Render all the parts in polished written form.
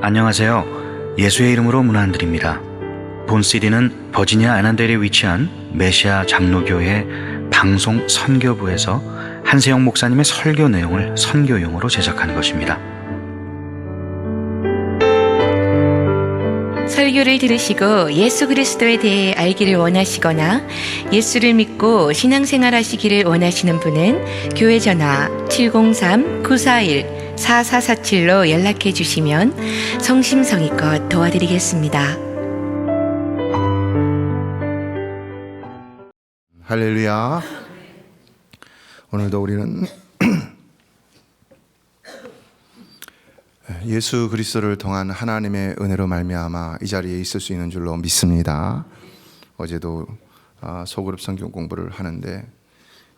안녕하세요. 예수의 이름으로 문안 안 드립니다. 본 CD는 버지니아 애난델에 위치한 메시아 장로교회 방송 선교부에서 한세영 목사님의 설교 내용을 선교용으로 제작한 것입니다. 설교를 들으시고 예수 그리스도에 대해 알기를 원하시거나 예수를 믿고 신앙생활 하시기를 원하시는 분은 교회 전화 703-941-4447로 연락해 주시면 성심성의껏 도와드리겠습니다. 할렐루야. 오늘도 우리는 예수 그리스도를 통한 하나님의 은혜로 말미암아 이 자리에 있을 수 있는 줄로 믿습니다. 어제도 소그룹 성경 공부를 하는데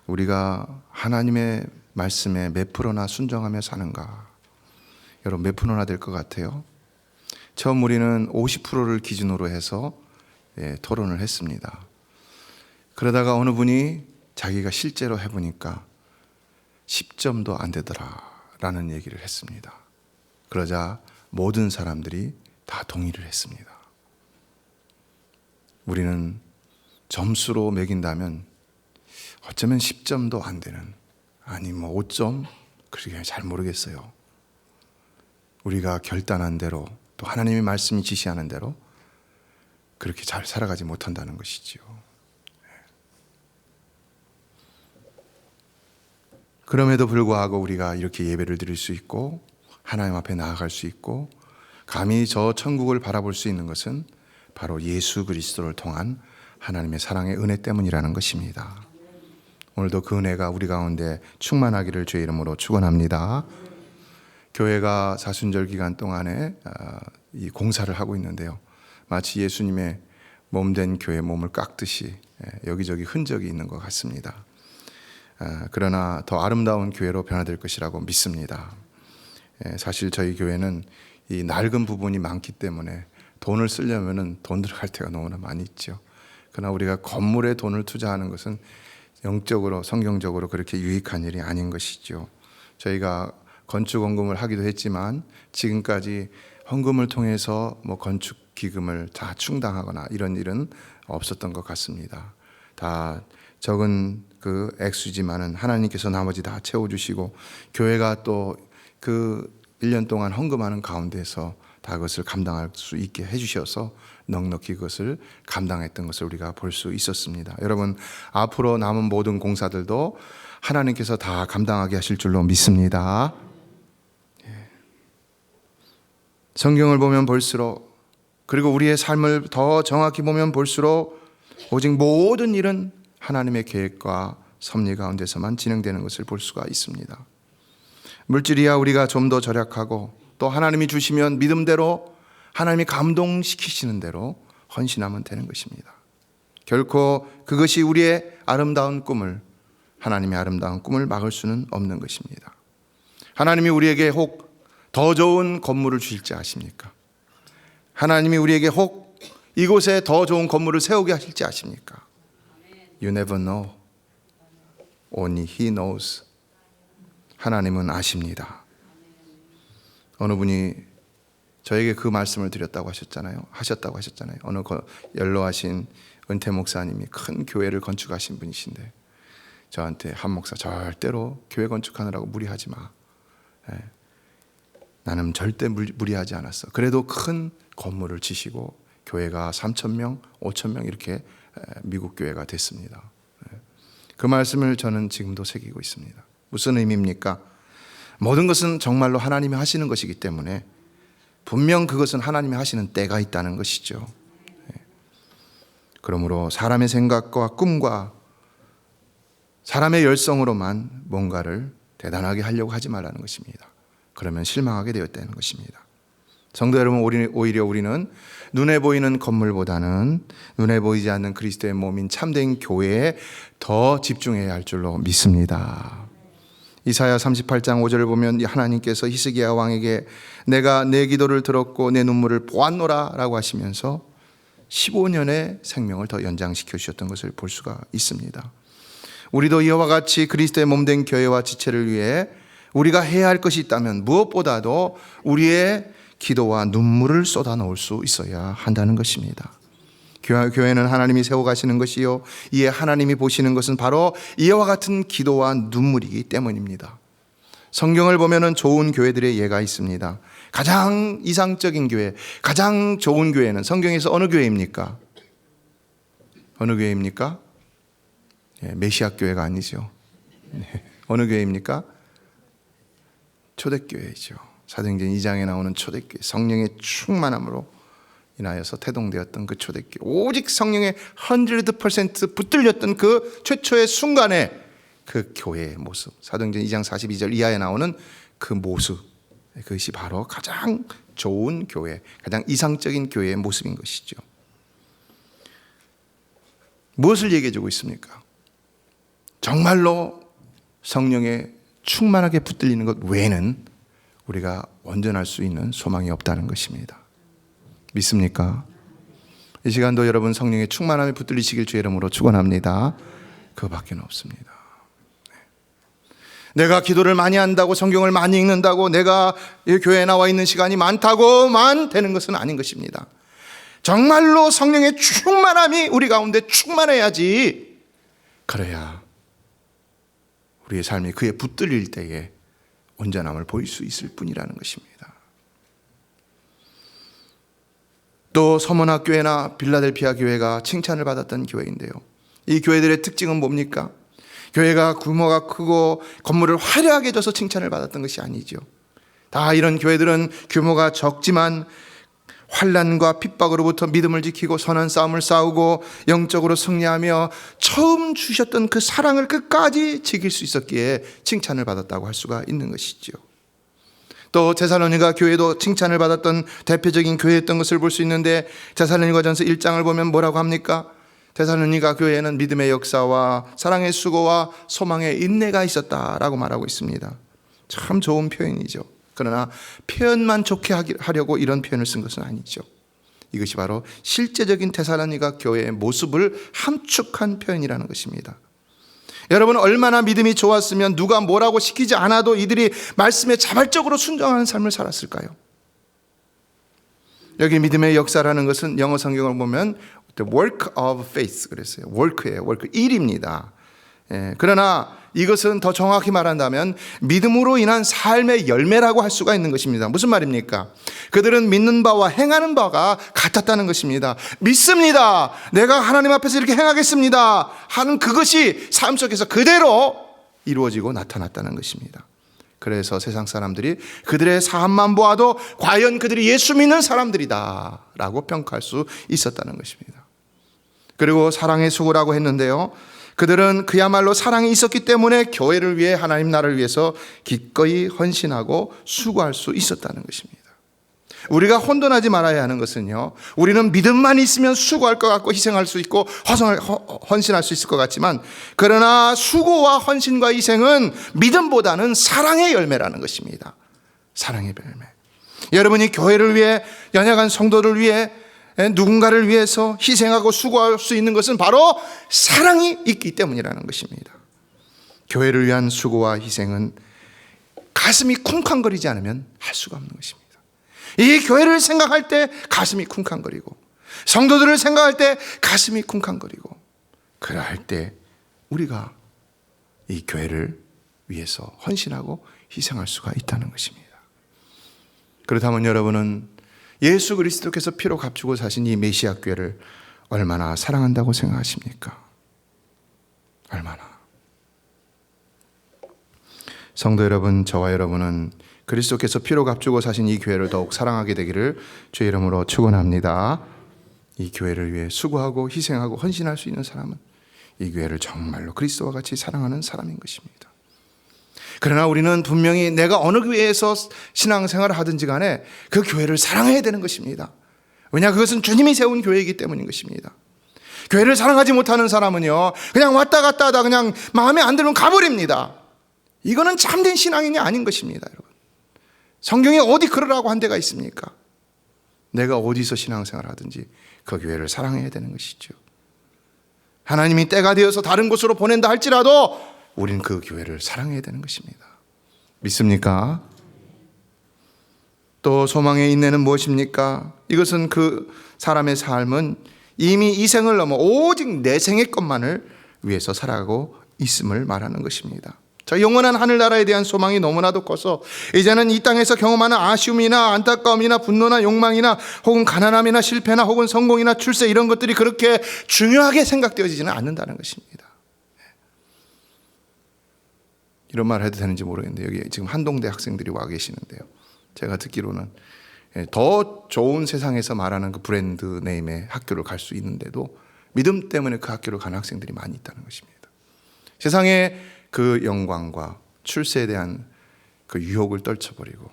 우리가 하나님의 말씀에 몇 프로나 순종하며 사는가? 여러분 몇 프로나 될 것 같아요? 처음 우리는 50%를 기준으로 해서 토론을 했습니다. 그러다가 어느 분이 자기가 실제로 해보니까 10점도 안 되더라 라는 얘기를 했습니다. 그러자 모든 사람들이 다 동의를 했습니다. 우리는 점수로 매긴다면 어쩌면 10점도 안 되는, 아니 5점? 그렇게 잘 모르겠어요. 우리가 결단한 대로 또 하나님의 말씀이 지시하는 대로 그렇게 잘 살아가지 못한다는 것이지요. 그럼에도 불구하고 우리가 이렇게 예배를 드릴 수 있고 하나님 앞에 나아갈 수 있고 감히 저 천국을 바라볼 수 있는 것은 바로 예수 그리스도를 통한 하나님의 사랑의 은혜 때문이라는 것입니다. 오늘도 그 은혜가 우리 가운데 충만하기를 주의 이름으로 축원합니다. 교회가 사순절 기간 동안에 이 공사를 하고 있는데요, 마치 예수님의 몸된 교회 몸을 깎듯이 여기저기 흔적이 있는 것 같습니다. 그러나 더 아름다운 교회로 변화될 것이라고 믿습니다. 사실 저희 교회는 이 낡은 부분이 많기 때문에 돈을 쓰려면 돈 들어갈 때가 너무나 많이 있죠. 그러나 우리가 건물에 돈을 투자하는 것은 영적으로 성경적으로 그렇게 유익한 일이 아닌 것이죠. 저희가 건축 헌금을 하기도 했지만 지금까지 헌금을 통해서 건축 기금을 다 충당하거나 이런 일은 없었던 것 같습니다. 다 적은 그 액수지만은 하나님께서 나머지 다 채워주시고 교회가 또 그 1년 동안 헌금하는 가운데서 다 그것을 감당할 수 있게 해주셔서 넉넉히 그것을 감당했던 것을 우리가 볼 수 있었습니다. 여러분 앞으로 남은 모든 공사들도 하나님께서 다 감당하게 하실 줄로 믿습니다. 성경을 보면 볼수록, 그리고 우리의 삶을 더 정확히 보면 볼수록 오직 모든 일은 하나님의 계획과 섭리 가운데서만 진행되는 것을 볼 수가 있습니다. 물질이야 우리가 좀 더 절약하고 또 하나님이 주시면 믿음대로 하나님이 감동시키시는 대로 헌신하면 되는 것입니다. 결코 그것이 우리의 아름다운 꿈을, 하나님의 아름다운 꿈을 막을 수는 없는 것입니다. 하나님이 우리에게 혹 더 좋은 건물을 주실지 아십니까? 하나님이 우리에게 혹 이곳에 더 좋은 건물을 세우게 하실지 아십니까? You never know. Only He knows. 하나님은 아십니다. 어느 분이 저에게 그 말씀을 드렸다고 하셨다고 하셨잖아요. 어느 연로하신 은퇴 목사님이 큰 교회를 건축하신 분이신데 저한테, 한 목사 절대로 교회 건축하느라고 무리하지 마. 나는 절대 무리하지 않았어. 그래도 큰 건물을 지시고 교회가 3,000명, 5,000명 이렇게 미국 교회가 됐습니다. 그 말씀을 저는 지금도 새기고 있습니다. 무슨 의미입니까? 모든 것은 정말로 하나님이 하시는 것이기 때문에 분명 그것은 하나님이 하시는 때가 있다는 것이죠. 그러므로 사람의 생각과 꿈과 사람의 열성으로만 뭔가를 대단하게 하려고 하지 말라는 것입니다. 그러면 실망하게 되었다는 것입니다. 성도 여러분, 오히려 우리는 눈에 보이는 건물보다는 눈에 보이지 않는 그리스도의 몸인 참된 교회에 더 집중해야 할 줄로 믿습니다. 이사야 38장 5절을 보면 하나님께서 히스기야 왕에게 내가 내 기도를 들었고 내 눈물을 보았노라 라고 하시면서 15년의 생명을 더 연장시켜 주셨던 것을 볼 수가 있습니다. 우리도 이와 같이 그리스도의 몸된 교회와 지체를 위해 우리가 해야 할 것이 있다면 무엇보다도 우리의 기도와 눈물을 쏟아 놓을 수 있어야 한다는 것입니다. 교회는 하나님이 세워가시는 것이요, 이에 하나님이 보시는 것은 바로 이와 같은 기도와 눈물이기 때문입니다. 성경을 보면은 좋은 교회들의 예가 있습니다. 가장 이상적인 교회, 가장 좋은 교회는 성경에서 어느 교회입니까? 어느 교회입니까? 메시아 교회가 아니죠. 어느 교회입니까? 초대교회이죠. 사도행전 2장에 나오는 초대교회, 성령의 충만함으로 인하여서 태동되었던 그 초대교회, 오직 성령의 100% 붙들렸던 그 최초의 순간에 그 교회의 모습, 사도행전 2장 42절 이하에 나오는 그 모습, 그것이 바로 가장 좋은 교회, 가장 이상적인 교회의 모습인 것이죠. 무엇을 얘기해 주고 있습니까? 정말로 성령에 충만하게 붙들리는 것 외에는 우리가 온전할 수 있는 소망이 없다는 것입니다. 믿습니까? 이 시간도 여러분 성령의 충만함에 붙들리시길 주의 이름으로 축원합니다. 그거밖에 없습니다. 내가 기도를 많이 한다고, 성경을 많이 읽는다고, 내가 이 교회에 나와 있는 시간이 많다고만 되는 것은 아닌 것입니다. 정말로 성령의 충만함이 우리 가운데 충만해야지, 그래야 우리의 삶이 그에 붙들릴 때에 온전함을 보일 수 있을 뿐이라는 것입니다. 또 서머나 교회나 빌라델피아 교회가 칭찬을 받았던 교회인데요, 이 교회들의 특징은 뭡니까? 교회가 규모가 크고 건물을 화려하게 져서 칭찬을 받았던 것이 아니죠. 다 이런 교회들은 규모가 적지만 환난과 핍박으로부터 믿음을 지키고 선한 싸움을 싸우고 영적으로 승리하며 처음 주셨던 그 사랑을 끝까지 지킬 수 있었기에 칭찬을 받았다고 할 수가 있는 것이죠. 또 데살로니가 교회도 칭찬을 받았던 대표적인 교회였던 것을 볼 수 있는데, 데살로니가전서 1장을 보면 뭐라고 합니까? 데살로니가 교회에는 믿음의 역사와 사랑의 수고와 소망의 인내가 있었다라고 말하고 있습니다. 참 좋은 표현이죠. 그러나 표현만 좋게 하려고 이런 표현을 쓴 것은 아니죠. 이것이 바로 실제적인 데살로니가 교회의 모습을 함축한 표현이라는 것입니다. 여러분, 얼마나 믿음이 좋았으면 누가 뭐라고 시키지 않아도 이들이 말씀에 자발적으로 순종하는 삶을 살았을까요? 여기 믿음의 역사라는 것은 영어 성경을 보면 The work of faith 그랬어요. work예요. work, 일입니다. 그러나 이것은 더 정확히 말한다면 믿음으로 인한 삶의 열매라고 할 수가 있는 것입니다. 무슨 말입니까? 그들은 믿는 바와 행하는 바가 같았다는 것입니다. 믿습니다. 내가 하나님 앞에서 이렇게 행하겠습니다 하는 그것이 삶 속에서 그대로 이루어지고 나타났다는 것입니다. 그래서 세상 사람들이 그들의 삶만 보아도 과연 그들이 예수 믿는 사람들이다 라고 평가할 수 있었다는 것입니다. 그리고 사랑의 수고라고 했는데요, 그들은 그야말로 사랑이 있었기 때문에 교회를 위해, 하나님 나라를 위해서 기꺼이 헌신하고 수고할 수 있었다는 것입니다. 우리가 혼돈하지 말아야 하는 것은요, 우리는 믿음만 있으면 수고할 것 같고 희생할 수 있고 헌신할 수 있을 것 같지만, 그러나 수고와 헌신과 희생은 믿음보다는 사랑의 열매라는 것입니다. 사랑의 열매. 여러분이 교회를 위해, 연약한 성도를 위해, 누군가를 위해서 희생하고 수고할 수 있는 것은 바로 사랑이 있기 때문이라는 것입니다. 교회를 위한 수고와 희생은 가슴이 쿵쾅거리지 않으면 할 수가 없는 것입니다. 이 교회를 생각할 때 가슴이 쿵쾅거리고, 성도들을 생각할 때 가슴이 쿵쾅거리고, 그러할 때 우리가 이 교회를 위해서 헌신하고 희생할 수가 있다는 것입니다. 그렇다면 여러분은 예수 그리스도께서 피로 값주고 사신 이 메시아 교회를 얼마나 사랑한다고 생각하십니까? 얼마나? 성도 여러분, 저와 여러분은 그리스도께서 피로 값주고 사신 이 교회를 더욱 사랑하게 되기를 주의 이름으로 축원합니다. 이 교회를 위해 수고하고 희생하고 헌신할 수 있는 사람은 이 교회를 정말로 그리스도와 같이 사랑하는 사람인 것입니다. 그러나 우리는 분명히 내가 어느 교회에서 신앙생활을 하든지 간에 그 교회를 사랑해야 되는 것입니다. 왜냐, 그것은 주님이 세운 교회이기 때문인 것입니다. 교회를 사랑하지 못하는 사람은요, 그냥 왔다 갔다 하다 그냥 마음에 안 들면 가버립니다. 이거는 참된 신앙인이 아닌 것입니다. 여러분, 성경에 어디 그러라고 한 데가 있습니까? 내가 어디서 신앙생활을 하든지 그 교회를 사랑해야 되는 것이죠. 하나님이 때가 되어서 다른 곳으로 보낸다 할지라도 우리는 그 교회를 사랑해야 되는 것입니다. 믿습니까? 또 소망의 인내는 무엇입니까? 이것은 그 사람의 삶은 이미 이 생을 넘어 오직 내 생의 것만을 위해서 살아가고 있음을 말하는 것입니다. 자, 영원한 하늘나라에 대한 소망이 너무나도 커서 이제는 이 땅에서 경험하는 아쉬움이나 안타까움이나 분노나 욕망이나 혹은 가난함이나 실패나 혹은 성공이나 출세 이런 것들이 그렇게 중요하게 생각되어지지는 않는다는 것입니다. 이런 말 해도 되는지 모르겠는데 여기 지금 한동대 학생들이 와 계시는데요. 제가 듣기로는 더 좋은 세상에서 말하는 그 브랜드 네임의 학교를 갈 수 있는데도 믿음 때문에 그 학교를 가는 학생들이 많이 있다는 것입니다. 세상의 그 영광과 출세에 대한 그 유혹을 떨쳐버리고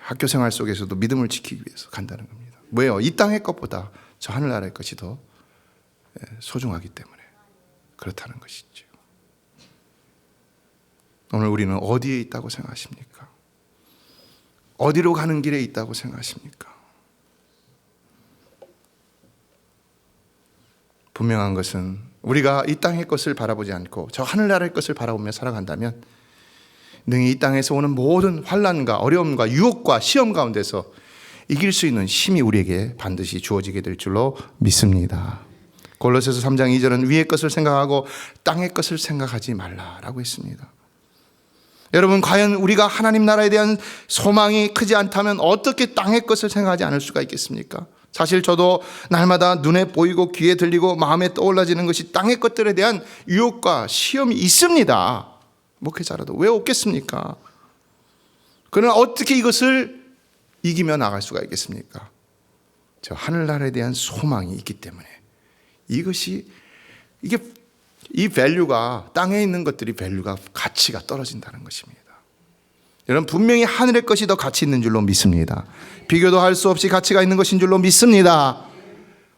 학교 생활 속에서도 믿음을 지키기 위해서 간다는 겁니다. 왜요? 이 땅의 것보다 저 하늘나라의 것이 더 소중하기 때문에 그렇다는 것이죠. 오늘 우리는 어디에 있다고 생각하십니까? 어디로 가는 길에 있다고 생각하십니까? 분명한 것은 우리가 이 땅의 것을 바라보지 않고 저 하늘나라의 것을 바라보며 살아간다면 능히 이 땅에서 오는 모든 환난과 어려움과 유혹과 시험 가운데서 이길 수 있는 힘이 우리에게 반드시 주어지게 될 줄로 믿습니다. 골로새서 3장 2절은 위의 것을 생각하고 땅의 것을 생각하지 말라라고 했습니다. 여러분, 과연 우리가 하나님 나라에 대한 소망이 크지 않다면 어떻게 땅의 것을 생각하지 않을 수가 있겠습니까? 사실 저도 날마다 눈에 보이고 귀에 들리고 마음에 떠올라지는 것이 땅의 것들에 대한 유혹과 시험이 있습니다. 목회자라도 왜 없겠습니까? 그러나 어떻게 이것을 이기며 나갈 수가 있겠습니까? 저 하늘나라에 대한 소망이 있기 때문에 이 밸류가 땅에 있는 것들이 밸류가 가치가 떨어진다는 것입니다. 여러분, 분명히 하늘의 것이 더 가치 있는 줄로 믿습니다. 비교도 할 수 없이 가치가 있는 것인 줄로 믿습니다.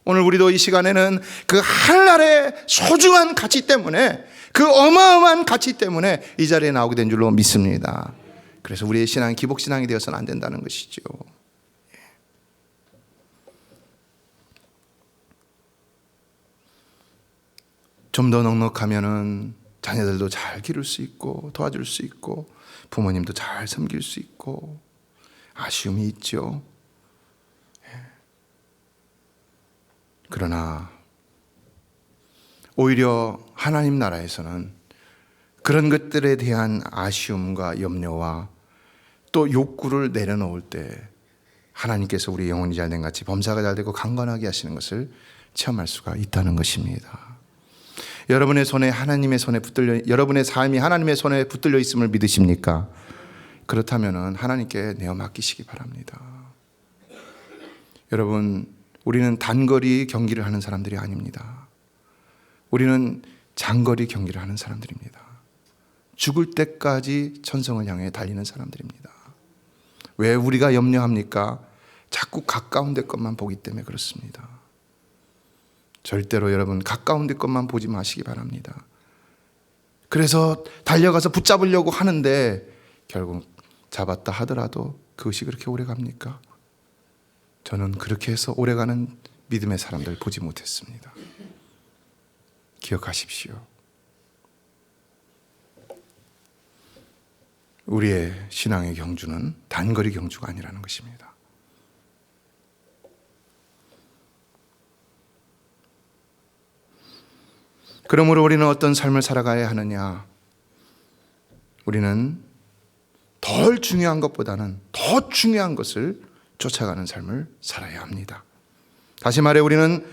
오늘 우리도 이 시간에는 그 하늘나라의 소중한 가치 때문에, 그 어마어마한 가치 때문에 이 자리에 나오게 된 줄로 믿습니다. 그래서 우리의 신앙이 기복신앙이 되어서는 안 된다는 것이죠. 좀 더 넉넉하면은 자녀들도 잘 기를 수 있고 도와줄 수 있고 부모님도 잘 섬길 수 있고 아쉬움이 있죠. 그러나 오히려 하나님 나라에서는 그런 것들에 대한 아쉬움과 염려와 또 욕구를 내려놓을 때 하나님께서 우리 영혼이 잘된 같이 범사가 잘되고 강건하게 하시는 것을 체험할 수가 있다는 것입니다. 여러분의 손에 하나님의 손에 붙들려, 여러분의 삶이 하나님의 손에 붙들려 있음을 믿으십니까? 그렇다면 하나님께 내어 맡기시기 바랍니다. 여러분, 우리는 단거리 경기를 하는 사람들이 아닙니다. 우리는 장거리 경기를 하는 사람들입니다. 죽을 때까지 천성을 향해 달리는 사람들입니다. 왜 우리가 염려합니까? 자꾸 가까운 데 것만 보기 때문에 그렇습니다. 절대로 여러분 가까운 데 것만 보지 마시기 바랍니다. 그래서 달려가서 붙잡으려고 하는데 결국 잡았다 하더라도 그것이 그렇게 오래 갑니까? 저는 그렇게 해서 오래가는 믿음의 사람들 보지 못했습니다. 기억하십시오. 우리의 신앙의 경주는 단거리 경주가 아니라는 것입니다. 그러므로 우리는 어떤 삶을 살아가야 하느냐? 우리는 덜 중요한 것보다는 더 중요한 것을 쫓아가는 삶을 살아야 합니다. 다시 말해 우리는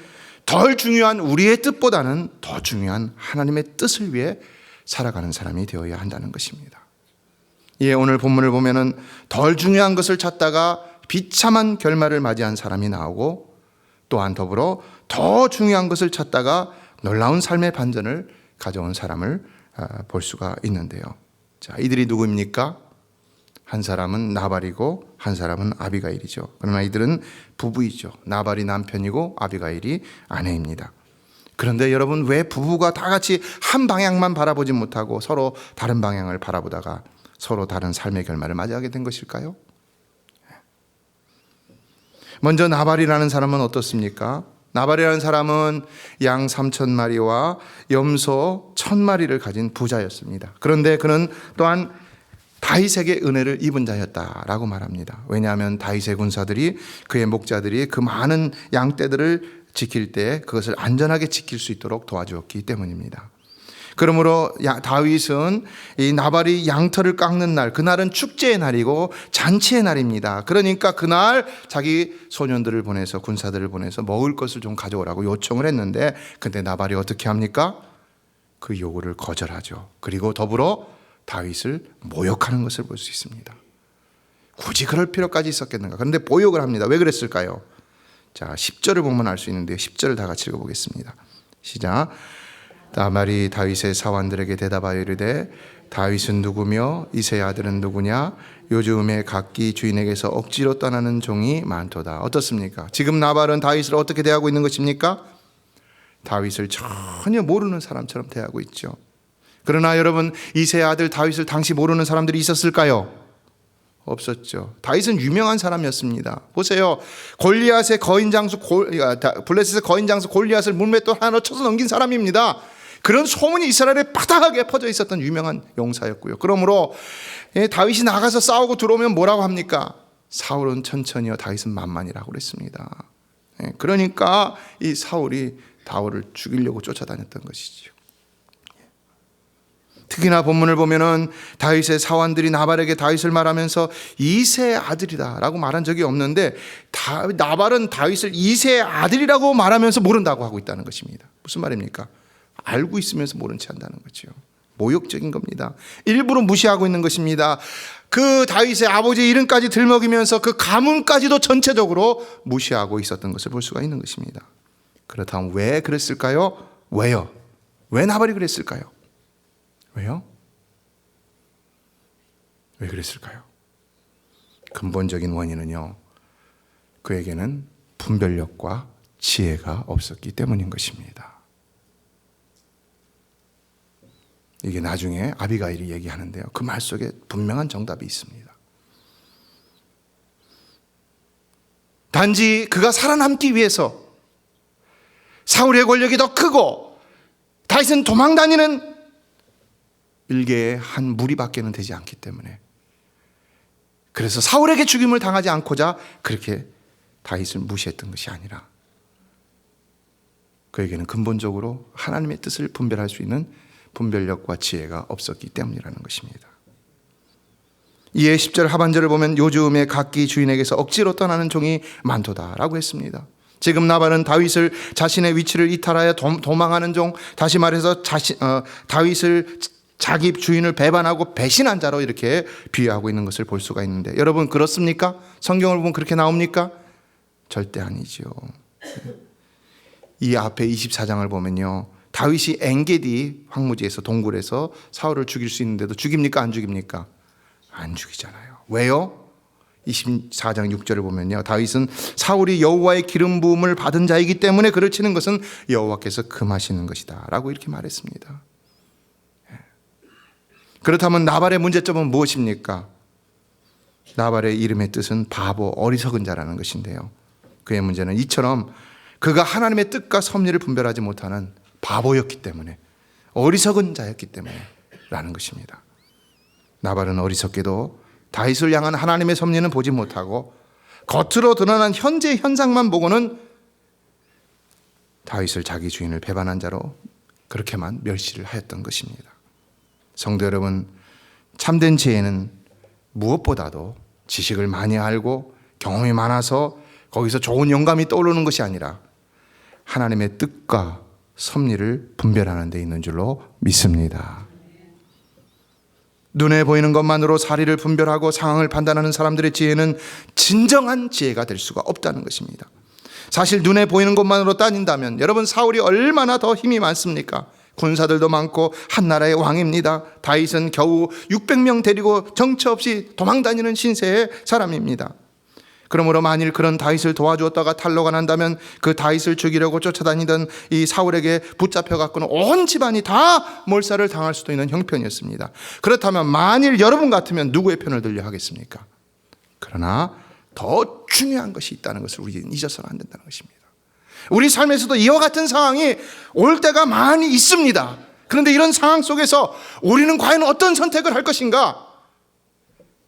덜 중요한 우리의 뜻보다는 더 중요한 하나님의 뜻을 위해 살아가는 사람이 되어야 한다는 것입니다. 예, 오늘 본문을 보면은 덜 중요한 것을 찾다가 비참한 결말을 맞이한 사람이 나오고 또한 더불어 더 중요한 것을 찾다가 놀라운 삶의 반전을 가져온 사람을 볼 수가 있는데요. 자, 이들이 누구입니까? 한 사람은 나발이고 한 사람은 아비가일이죠. 그러나 이들은 부부이죠. 나발이 남편이고 아비가일이 아내입니다. 그런데 여러분, 왜 부부가 다 같이 한 방향만 바라보지 못하고 서로 다른 방향을 바라보다가 서로 다른 삶의 결말을 맞이하게 된 것일까요? 먼저 나발이라는 사람은 어떻습니까? 나발이라는 사람은 양 3,000마리와 염소 1,000마리를 가진 부자였습니다. 그런데 그는 또한 다윗에게 은혜를 입은 자였다라고 말합니다. 왜냐하면 다윗의 군사들이, 그의 목자들이 그 많은 양떼들을 지킬 때 그것을 안전하게 지킬 수 있도록 도와주었기 때문입니다. 그러므로 다윗은 이 나발이 양털을 깎는 날, 그날은 축제의 날이고 잔치의 날입니다. 그러니까 그날 자기 소년들을 보내서, 군사들을 보내서 먹을 것을 좀 가져오라고 요청을 했는데, 근데 나발이 어떻게 합니까? 그 요구를 거절하죠. 그리고 더불어 다윗을 모욕하는 것을 볼 수 있습니다. 굳이 그럴 필요까지 있었겠는가? 그런데 모욕을 합니다. 왜 그랬을까요? 자, 10절을 보면 알 수 있는데 10절을 다 같이 읽어보겠습니다. 시작. 나발이 다윗의 사환들에게 대답하여 이르되 다윗은 누구며 이새의 아들은 누구냐? 요즘에 각기 주인에게서 억지로 떠나는 종이 많도다. 어떻습니까? 지금 나발은 다윗을 어떻게 대하고 있는 것입니까? 다윗을 전혀 모르는 사람처럼 대하고 있죠. 그러나 여러분, 이새의 아들 다윗을 당시 모르는 사람들이 있었을까요? 없었죠. 다윗은 유명한 사람이었습니다. 보세요. 골리앗의 거인 장수, 블레셋의 거인 장수 골리앗을 물맷돌 하나 쳐서 넘긴 사람입니다. 그런 소문이 이스라엘에 바닥하게 퍼져 있었던 유명한 용사였고요. 그러므로 다윗이 나가서 싸우고 들어오면 뭐라고 합니까? 사울은 천천히요, 다윗은 만만이라고 그랬습니다. 그러니까 이 사울이 다윗을 죽이려고 쫓아다녔던 것이죠. 특히나 본문을 보면은 다윗의 사환들이 나발에게 다윗을 말하면서 이새의 아들이다라고 말한 적이 없는데, 나발은 다윗을 이새의 아들이라고 말하면서 모른다고 하고 있다는 것입니다. 무슨 말입니까? 알고 있으면서 모른 채 한다는 거죠. 모욕적인 겁니다. 일부러 무시하고 있는 것입니다. 그 다윗의 아버지 이름까지 들먹이면서 그 가문까지도 전체적으로 무시하고 있었던 것을 볼 수가 있는 것입니다. 그렇다면 왜 그랬을까요? 왜요? 왜 나발이 그랬을까요? 왜요? 왜 그랬을까요? 근본적인 원인은요, 그에게는 분별력과 지혜가 없었기 때문인 것입니다. 이게 나중에 아비가일이 얘기하는데요, 그 말 속에 분명한 정답이 있습니다. 단지 그가 살아남기 위해서 사울의 권력이 더 크고 다윗은 도망다니는 일개의 한 무리밖에는 되지 않기 때문에, 그래서 사울에게 죽임을 당하지 않고자 그렇게 다윗을 무시했던 것이 아니라, 그에게는 근본적으로 하나님의 뜻을 분별할 수 있는 분별력과 지혜가 없었기 때문이라는 것입니다. 이에 10절 하반절을 보면 요즘에 각기 주인에게서 억지로 떠나는 종이 많도다라고 했습니다. 지금 나발은 다윗을, 자신의 위치를 이탈하여 도망하는 종, 다시 말해서 다윗을, 자기 주인을 배반하고 배신한 자로 이렇게 비유하고 있는 것을 볼 수가 있는데, 여러분 그렇습니까? 성경을 보면 그렇게 나옵니까? 절대 아니죠. 이 앞에 24장을 보면요, 다윗이 엔게디 황무지에서, 동굴에서 사울을 죽일 수 있는데도 죽입니까? 안 죽입니까? 안 죽이잖아요. 왜요? 24장 6절을 보면요, 다윗은 사울이 여호와의 기름 부음을 받은 자이기 때문에 그를 치는 것은 여호와께서 금하시는 것이다 라고 이렇게 말했습니다. 그렇다면 나발의 문제점은 무엇입니까? 나발의 이름의 뜻은 바보, 어리석은 자라는 것인데요, 그의 문제는 이처럼 그가 하나님의 뜻과 섭리를 분별하지 못하는 바보였기 때문에, 어리석은 자였기 때문에 라는 것입니다. 나발은 어리석게도 다윗을 향한 하나님의 섭리는 보지 못하고 겉으로 드러난 현재 현상만 보고는 다윗을 자기 주인을 배반한 자로 그렇게만 멸시를 하였던 것입니다. 성도 여러분, 참된 지혜는 무엇보다도 지식을 많이 알고 경험이 많아서 거기서 좋은 영감이 떠오르는 것이 아니라 하나님의 뜻과 섭리를 분별하는 데 있는 줄로 믿습니다. 눈에 보이는 것만으로 사리를 분별하고 상황을 판단하는 사람들의 지혜는 진정한 지혜가 될 수가 없다는 것입니다. 사실 눈에 보이는 것만으로 따진다면 여러분, 사울이 얼마나 더 힘이 많습니까? 군사들도 많고 한 나라의 왕입니다. 다윗은 겨우 600명 데리고 정처 없이 도망다니는 신세의 사람입니다. 그러므로 만일 그런 다윗을 도와주었다가 탈로가 난다면 그 다윗을 죽이려고 쫓아다니던 이 사울에게 붙잡혀갖고는 온 집안이 다 몰살을 당할 수도 있는 형편이었습니다. 그렇다면 만일 여러분 같으면 누구의 편을 들려 하겠습니까? 그러나 더 중요한 것이 있다는 것을 우리는 잊어서는 안 된다는 것입니다. 우리 삶에서도 이와 같은 상황이 올 때가 많이 있습니다. 그런데 이런 상황 속에서 우리는 과연 어떤 선택을 할 것인가?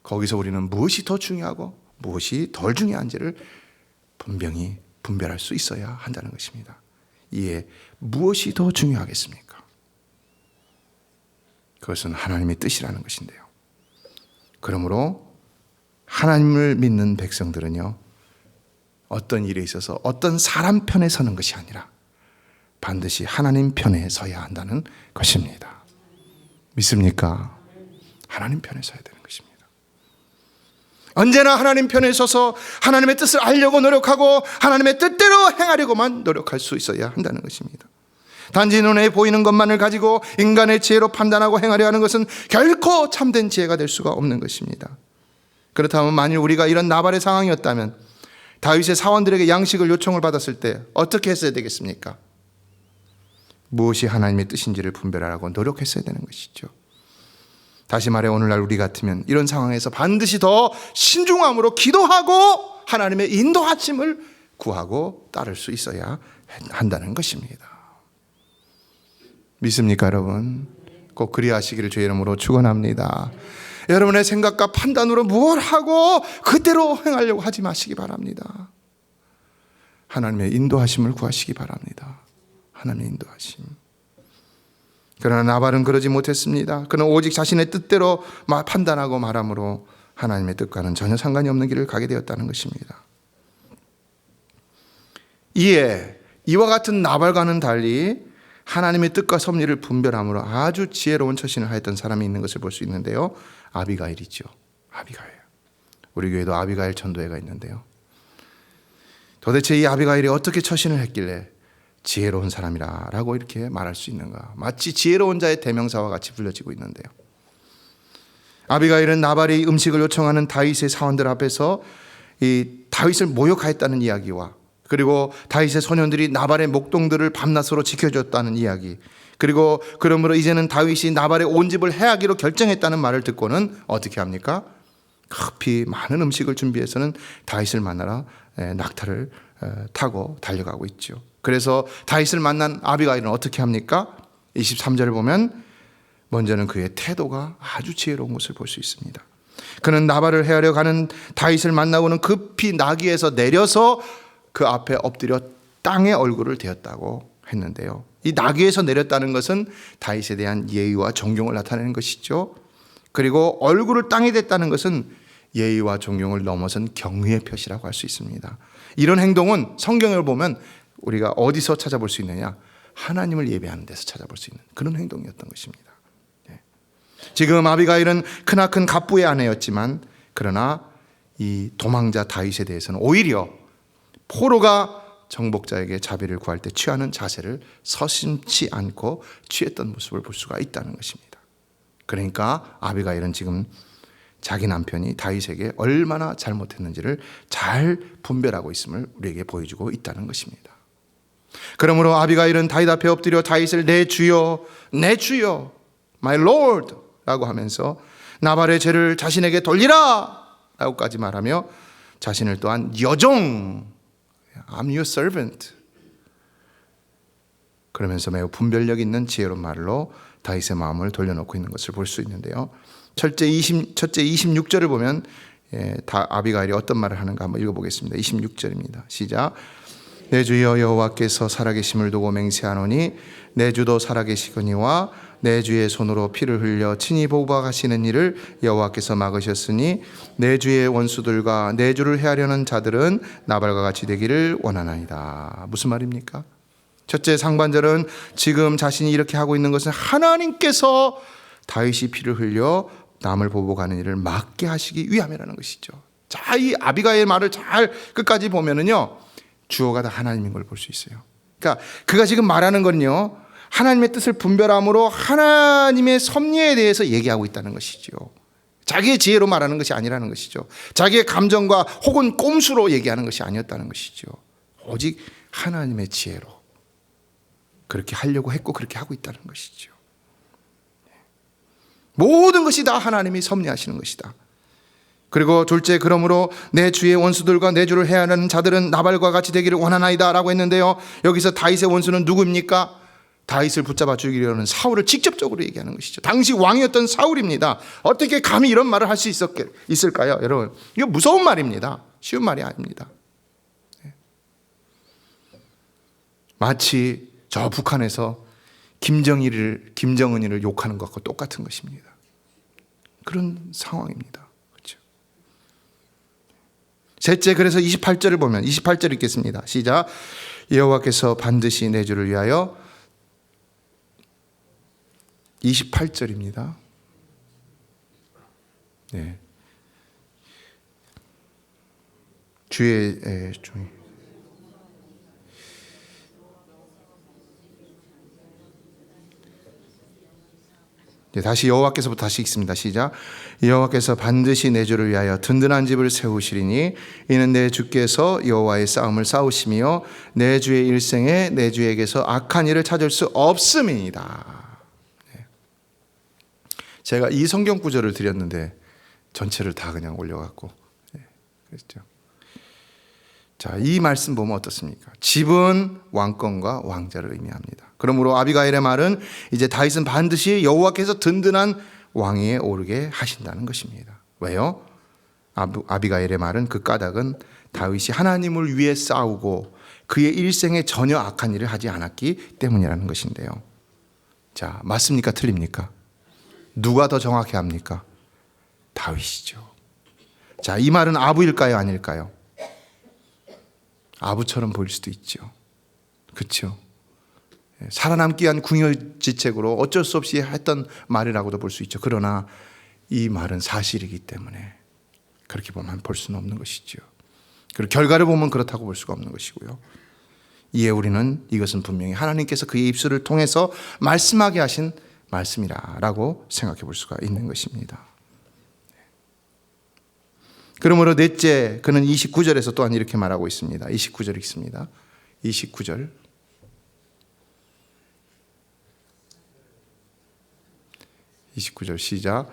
거기서 우리는 무엇이 더 중요하고 무엇이 덜 중요한지를 분명히 분별할 수 있어야 한다는 것입니다. 이에 무엇이 더 중요하겠습니까? 그것은 하나님의 뜻이라는 것인데요. 그러므로 하나님을 믿는 백성들은요, 어떤 일에 있어서 어떤 사람 편에 서는 것이 아니라 반드시 하나님 편에 서야 한다는 것입니다. 믿습니까? 하나님 편에 서야 되는 것입니다. 언제나 하나님 편에 서서 하나님의 뜻을 알려고 노력하고 하나님의 뜻대로 행하려고만 노력할 수 있어야 한다는 것입니다. 단지 눈에 보이는 것만을 가지고 인간의 지혜로 판단하고 행하려 하는 것은 결코 참된 지혜가 될 수가 없는 것입니다. 그렇다면 만일 우리가 이런 나발의 상황이었다면 다윗의 사원들에게 양식을 요청을 받았을 때 어떻게 했어야 되겠습니까? 무엇이 하나님의 뜻인지를 분별하라고 노력했어야 되는 것이죠. 다시 말해 오늘날 우리 같으면 이런 상황에서 반드시 더 신중함으로 기도하고 하나님의 인도하심을 구하고 따를 수 있어야 한다는 것입니다. 믿습니까, 여러분? 꼭 그리하시기를 주의 이름으로 축원합니다. 여러분의 생각과 판단으로 무엇을 하고 그대로 행하려고 하지 마시기 바랍니다. 하나님의 인도하심을 구하시기 바랍니다. 하나님의 인도하심. 그러나 나발은 그러지 못했습니다. 그는 오직 자신의 뜻대로 판단하고 말함으로 하나님의 뜻과는 전혀 상관이 없는 길을 가게 되었다는 것입니다. 이에 이와 같은 나발과는 달리 하나님의 뜻과 섭리를 분별함으로 아주 지혜로운 처신을 하였던 사람이 있는 것을 볼 수 있는데요. 아비가일이죠. 아비가일. 우리 교회도 아비가일 전도회가 있는데요. 도대체 이 아비가일이 어떻게 처신을 했길래 지혜로운 사람이라고 이렇게 말할 수 있는가? 마치 지혜로운 자의 대명사와 같이 불려지고 있는데요. 아비가일은 나발이 음식을 요청하는 다윗의 사원들 앞에서 이 다윗을 모욕하였다는 이야기와 그리고 다윗의 소년들이 나발의 목동들을 밤낮으로 지켜줬다는 이야기, 그리고 그러므로 이제는 다윗이 나발의 온 집을 해하기로 결정했다는 말을 듣고는 어떻게 합니까? 급히 많은 음식을 준비해서는 다윗을 만나러 낙타를 타고 달려가고 있죠. 그래서 다윗을 만난 아비가일은 어떻게 합니까? 23절을 보면 먼저는 그의 태도가 아주 지혜로운 것을 볼 수 있습니다. 그는 나발을 해하려 가는 다윗을 만나고는 급히 나귀에서 내려서 그 앞에 엎드려 땅에 얼굴을 대었다고 했는데요. 이 나귀에서 내렸다는 것은 다윗에 대한 예의와 존경을 나타내는 것이죠. 그리고 얼굴을 땅에 댔다는 것은 예의와 존경을 넘어선 경의의 표시라고 할 수 있습니다. 이런 행동은 성경을 보면 우리가 어디서 찾아볼 수 있느냐? 하나님을 예배하는 데서 찾아볼 수 있는 그런 행동이었던 것입니다. 지금 아비가일은 크나큰 갑부의 아내였지만 그러나 이 도망자 다윗에 대해서는 오히려 포로가 정복자에게 자비를 구할 때 취하는 자세를 서슴지 않고 취했던 모습을 볼 수가 있다는 것입니다. 그러니까 아비가일은 지금 자기 남편이 다윗에게 얼마나 잘못했는지를 잘 분별하고 있음을 우리에게 보여주고 있다는 것입니다. 그러므로 아비가일은 다윗 앞에 엎드려 다윗을 내 주여, 내 주여, my lord 라고 하면서 나발의 죄를 자신에게 돌리라 라고까지 말하며 자신을 또한 여종, I'm your servant 그러면서 매우 분별력 있는 지혜로운 말로 다윗의 마음을 돌려놓고 있는 것을 볼 수 있는데요. 첫째 26절을 보면 아비가일이 어떤 말을 하는가 한번 읽어보겠습니다. 26절입니다. 시작. 내 주여 여호와께서 살아계심을 두고 맹세하노니 내 주도 살아계시거니와 내 주의 손으로 피를 흘려 친히 보복하시는 일을 여호와께서 막으셨으니 내 주의 원수들과 내 주를 해하려는 자들은 나발과 같이 되기를 원하나이다. 무슨 말입니까? 첫째 상반절은 지금 자신이 이렇게 하고 있는 것은 하나님께서 다윗이 피를 흘려 남을 보복하는 일을 막게 하시기 위함이라는 것이죠. 자, 이 아비가의 말을 잘 끝까지 보면은요, 주어가 다 하나님인 걸 볼 수 있어요. 그러니까 그가 지금 말하는 건요, 하나님의 뜻을 분별함으로 하나님의 섭리에 대해서 얘기하고 있다는 것이죠. 자기의 지혜로 말하는 것이 아니라는 것이죠. 자기의 감정과 혹은 꼼수로 얘기하는 것이 아니었다는 것이죠. 오직 하나님의 지혜로 그렇게 하려고 했고 그렇게 하고 있다는 것이죠. 모든 것이 다 하나님이 섭리하시는 것이다. 그리고 둘째, 그러므로 내 주의 원수들과 내 주를 해하는 자들은 나발과 같이 되기를 원하나이다 라고 했는데요, 여기서 다윗의 원수는 누구입니까? 다윗을 붙잡아 죽이려는 사울을 직접적으로 얘기하는 것이죠. 당시 왕이었던 사울입니다. 어떻게 감히 이런 말을 할 수 있을까요? 여러분, 이거 무서운 말입니다. 쉬운 말이 아닙니다. 마치 저 북한에서 김정은이를 욕하는 것과 똑같은 것입니다. 그런 상황입니다. 그렇죠? 셋째, 그래서 28절을 보면 28절 읽겠습니다. 시작. 여호와께서 반드시 내 주를 위하여 28절입니다. 네. 주의 다시 여호와께서부터 다시 읽습니다. 시작. 여호와께서 반드시 내 주를 위하여 든든한 집을 세우시리니 이는 내 주께서 여호와의 싸움을 싸우시며 내 주의 일생에 내 주에게서 악한 일을 찾을 수 없음이니이다. 네. 제가 이 성경 구절을 드렸는데 전체를 다 그냥 올려갖고 그랬죠. 자, 이 말씀 보면 어떻습니까? 집은 왕권과 왕자를 의미합니다. 그러므로 아비가일의 말은 이제 다윗은 반드시 여호와께서 든든한 왕위에 오르게 하신다는 것입니다. 왜요? 아비가일의 말은 그 까닭은 다윗이 하나님을 위해 싸우고 그의 일생에 전혀 악한 일을 하지 않았기 때문이라는 것인데요. 자, 맞습니까? 틀립니까? 누가 더 정확히 합니까? 다윗이죠. 자, 이 말은 아부일까요? 아닐까요? 아부처럼 보일 수도 있죠. 그렇죠? 살아남기 위한 궁여지책으로 어쩔 수 없이 했던 말이라고도 볼 수 있죠. 그러나 이 말은 사실이기 때문에 그렇게 보면 볼 수는 없는 것이죠. 그리고 결과를 보면 그렇다고 볼 수가 없는 것이고요. 이에 우리는 이것은 분명히 하나님께서 그의 입술을 통해서 말씀하게 하신 말씀이라고 생각해 볼 수가 있는 것입니다. 그러므로 넷째, 그는 29절에서 또한 이렇게 말하고 있습니다. 29절 읽습니다. 29절. 시작.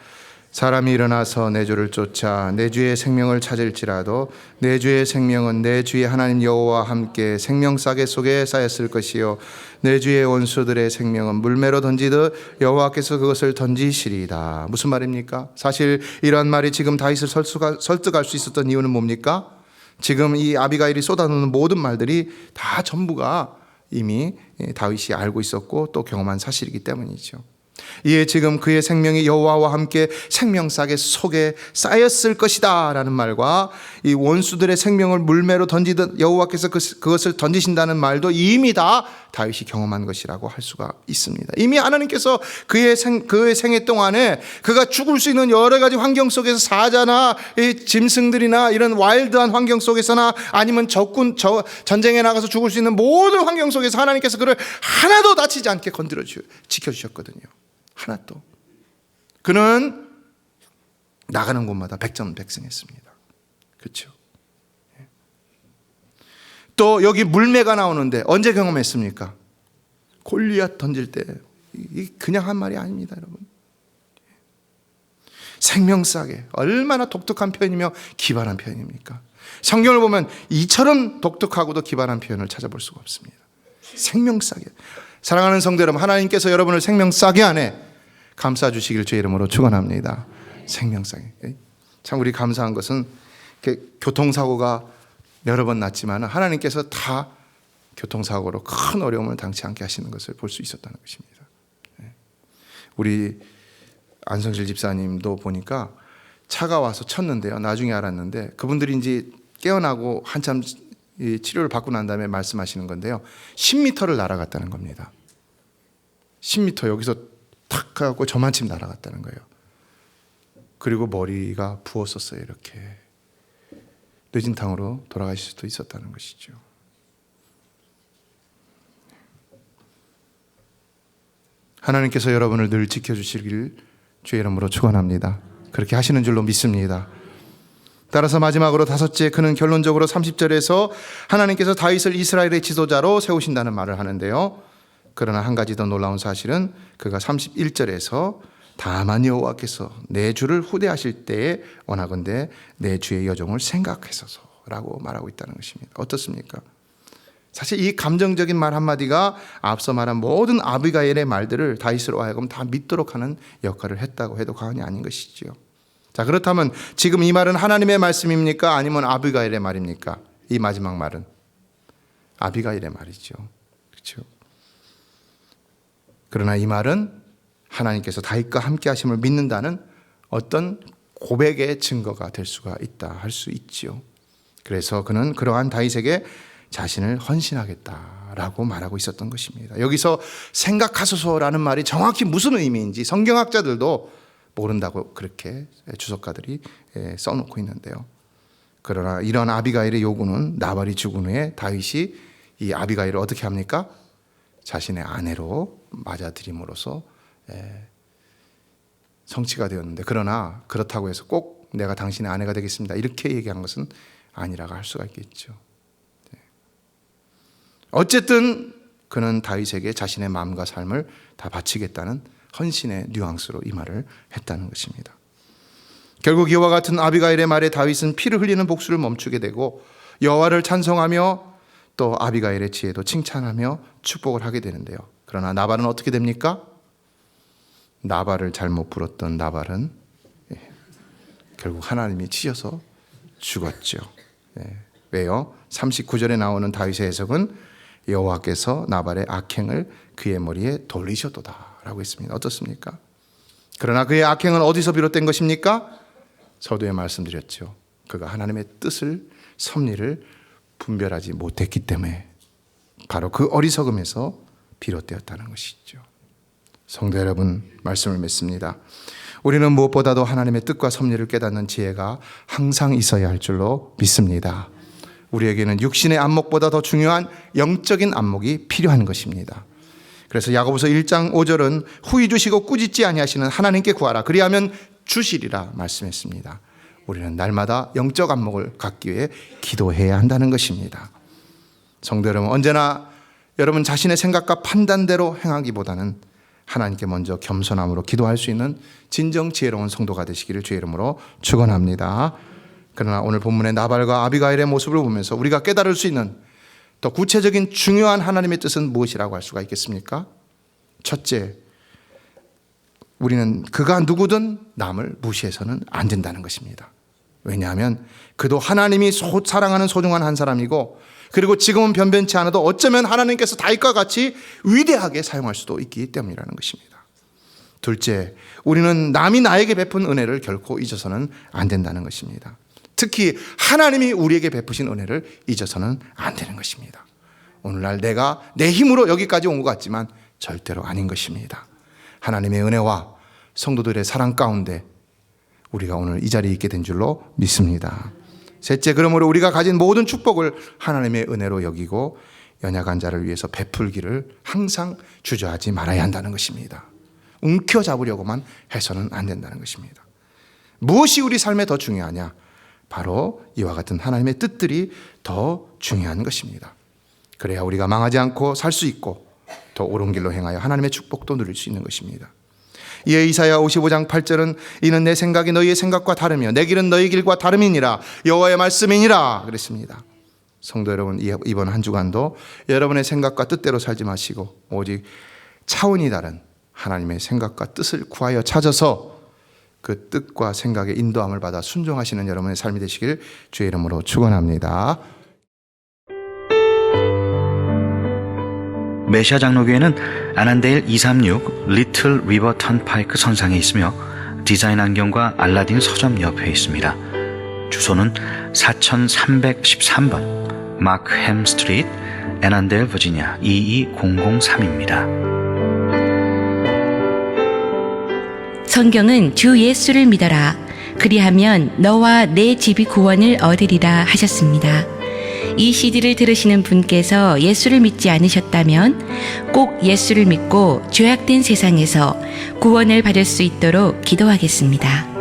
사람이 일어나서 내 주를 쫓아 내 주의 생명을 찾을지라도 내 주의 생명은 내 주의 하나님 여호와와 함께 생명싸개 속에 쌓였을 것이요 내 주의 원수들의 생명은 물매로 던지듯 여호와께서 그것을 던지시리이다. 무슨 말입니까? 사실 이런 말이 지금 다윗을 설득할 수 있었던 이유는 뭡니까? 지금 이 아비가일이 쏟아놓는 모든 말들이 다 전부가 이미 다윗이 알고 있었고 또 경험한 사실이기 때문이죠. 이에 지금 그의 생명이 여호와와 함께 생명싸개 속에 쌓였을 것이다 라는 말과 이 원수들의 생명을 물매로 던지듯 여호와께서 그것을 던지신다는 말도 이미 다 다윗이 경험한 것이라고 할 수가 있습니다. 이미 하나님께서 그의 생애 동안에 그가 죽을 수 있는 여러 가지 환경 속에서 사자나 이 짐승들이나 이런 와일드한 환경 속에서나 아니면 전쟁에 나가서 죽을 수 있는 모든 환경 속에서 하나님께서 그를 하나도 다치지 않게 지켜주셨거든요. 하나도. 그는 나가는 곳마다 백전백승했습니다. 그렇죠? 또 여기 물매가 나오는데 언제 경험했습니까? 골리앗 던질 때. 그냥 한 말이 아닙니다, 여러분. 생명싸개. 얼마나 독특한 표현이며 기발한 표현입니까? 성경을 보면 이처럼 독특하고도 기발한 표현을 찾아볼 수가 없습니다. 생명싸개. 사랑하는 성도 여러분, 하나님께서 여러분을 생명싸개 안에 감싸 주시길 주의 이름으로 축원합니다. 생명싸개. 참 우리 감사한 것은 교통사고가 여러 번 났지만 하나님께서 다 교통사고로 큰 어려움을 당치 않게 하시는 것을 볼 수 있었다는 것입니다. 우리 안성실 집사님도 보니까 차가 와서 쳤는데요. 나중에 알았는데 그분들이 이제 깨어나고 한참 치료를 받고 난 다음에 말씀하시는 건데요. 10m를 날아갔다는 겁니다. 10m 여기서 탁 하고 저만큼 날아갔다는 거예요. 그리고 머리가 부었었어요. 이렇게 늦은 탕으로 돌아가실 수도 있었다는 것이죠. 하나님께서 여러분을 늘 지켜주시길 주의 이름으로 축원합니다. 그렇게 하시는 줄로 믿습니다. 따라서 마지막으로 다섯째, 그는 결론적으로 30절에서 하나님께서 다윗을 이스라엘의 지도자로 세우신다는 말을 하는데요. 그러나 한 가지 더 놀라운 사실은 그가 31절에서 다만 여호와께서 내 주를 후대하실 때에 원하건대 내 주의 여종을 생각하소서라고 말하고 있다는 것입니다. 어떻습니까? 사실 이 감정적인 말 한마디가 앞서 말한 모든 아비가일의 말들을 다윗으로 하여금 다 믿도록 하는 역할을 했다고 해도 과언이 아닌 것이지요. 자, 그렇다면 지금 이 말은 하나님의 말씀입니까? 아니면 아비가일의 말입니까? 이 마지막 말은 아비가일의 말이죠. 그렇죠? 그러나 이 말은 하나님께서 다윗과 함께 하심을 믿는다는 어떤 고백의 증거가 될 수가 있다 할 수 있지요. 그래서 그는 그러한 다윗에게 자신을 헌신하겠다라고 말하고 있었던 것입니다. 여기서 생각하소서라는 말이 정확히 무슨 의미인지 성경학자들도 모른다고 그렇게 주석가들이 써놓고 있는데요. 그러나 이런 아비가일의 요구는 나발이 죽은 후에 다윗이 이 아비가일을 어떻게 합니까? 자신의 아내로 맞아들임으로써 성취가 되었는데, 그러나 그렇다고 해서 꼭 내가 당신의 아내가 되겠습니다 이렇게 얘기한 것은 아니라고 할 수가 있겠죠. 어쨌든 그는 다윗에게 자신의 마음과 삶을 다 바치겠다는 헌신의 뉘앙스로 이 말을 했다는 것입니다. 결국 이와 같은 아비가일의 말에 다윗은 피를 흘리는 복수를 멈추게 되고 여호와를 찬송하며 또 아비가일의 지혜도 칭찬하며 축복을 하게 되는데요. 그러나 나발은 어떻게 됩니까? 나발을 잘못 부렸던 나발은 결국 하나님이 치셔서 죽었죠. 왜요? 39절에 나오는 다윗의 해석은 여호와께서 나발의 악행을 그의 머리에 돌리셨도다 라고 했습니다. 어떻습니까? 그러나 그의 악행은 어디서 비롯된 것입니까? 서두에 말씀드렸죠. 그가 하나님의 뜻을, 섭리를 분별하지 못했기 때문에 바로 그 어리석음에서 비롯되었다는 것이죠. 성도 여러분, 말씀을 맺습니다. 우리는 무엇보다도 하나님의 뜻과 섭리를 깨닫는 지혜가 항상 있어야 할 줄로 믿습니다. 우리에게는 육신의 안목보다 더 중요한 영적인 안목이 필요한 것입니다. 그래서 야고보서 1장 5절은 후히 주시고 꾸짖지 아니하시는 하나님께 구하라 그리하면 주시리라 말씀했습니다. 우리는 날마다 영적 안목을 갖기 위해 기도해야 한다는 것입니다. 성도 여러분, 언제나 여러분 자신의 생각과 판단대로 행하기보다는 하나님께 먼저 겸손함으로 기도할 수 있는 진정 지혜로운 성도가 되시기를 주의 이름으로 축원합니다. 그러나 오늘 본문의 나발과 아비가일의 모습을 보면서 우리가 깨달을 수 있는 더 구체적인 중요한 하나님의 뜻은 무엇이라고 할 수가 있겠습니까? 첫째, 우리는 그가 누구든 남을 무시해서는 안 된다는 것입니다. 왜냐하면 그도 하나님이 사랑하는 소중한 한 사람이고, 그리고 지금은 변변치 않아도 어쩌면 하나님께서 다윗과 같이 위대하게 사용할 수도 있기 때문이라는 것입니다. 둘째, 우리는 남이 나에게 베푼 은혜를 결코 잊어서는 안 된다는 것입니다. 특히 하나님이 우리에게 베푸신 은혜를 잊어서는 안 되는 것입니다. 오늘날 내가 내 힘으로 여기까지 온 것 같지만 절대로 아닌 것입니다. 하나님의 은혜와 성도들의 사랑 가운데 우리가 오늘 이 자리에 있게 된 줄로 믿습니다. 셋째, 그러므로 우리가 가진 모든 축복을 하나님의 은혜로 여기고 연약한 자를 위해서 베풀기를 항상 주저하지 말아야 한다는 것입니다. 움켜잡으려고만 해서는 안 된다는 것입니다. 무엇이 우리 삶에 더 중요하냐? 바로 이와 같은 하나님의 뜻들이 더 중요한 것입니다. 그래야 우리가 망하지 않고 살 수 있고 더 옳은 길로 행하여 하나님의 축복도 누릴 수 있는 것입니다. 이에 이사야 55장 8절은 이는 내 생각이 너희의 생각과 다르며 내 길은 너희 길과 다름이니라 여호와의 말씀이니라 그랬습니다. 성도 여러분, 이번 한 주간도 여러분의 생각과 뜻대로 살지 마시고 오직 차원이 다른 하나님의 생각과 뜻을 구하여 찾아서 그 뜻과 생각의 인도함을 받아 순종하시는 여러분의 삶이 되시길 주의 이름으로 축원합니다. 메시아 장로교회는 아난데일 236 리틀 리버 턴파이크 선상에 있으며 디자인 안경과 알라딘 서점 옆에 있습니다. 주소는 4313번 마크햄 스트리트, 애난데일, 버지니아 22003입니다. 성경은 주 예수를 믿어라. 그리하면 너와 내 집이 구원을 얻으리라 하셨습니다. 이 CD를 들으시는 분께서 예수를 믿지 않으셨다면 꼭 예수를 믿고 죄악된 세상에서 구원을 받을 수 있도록 기도하겠습니다.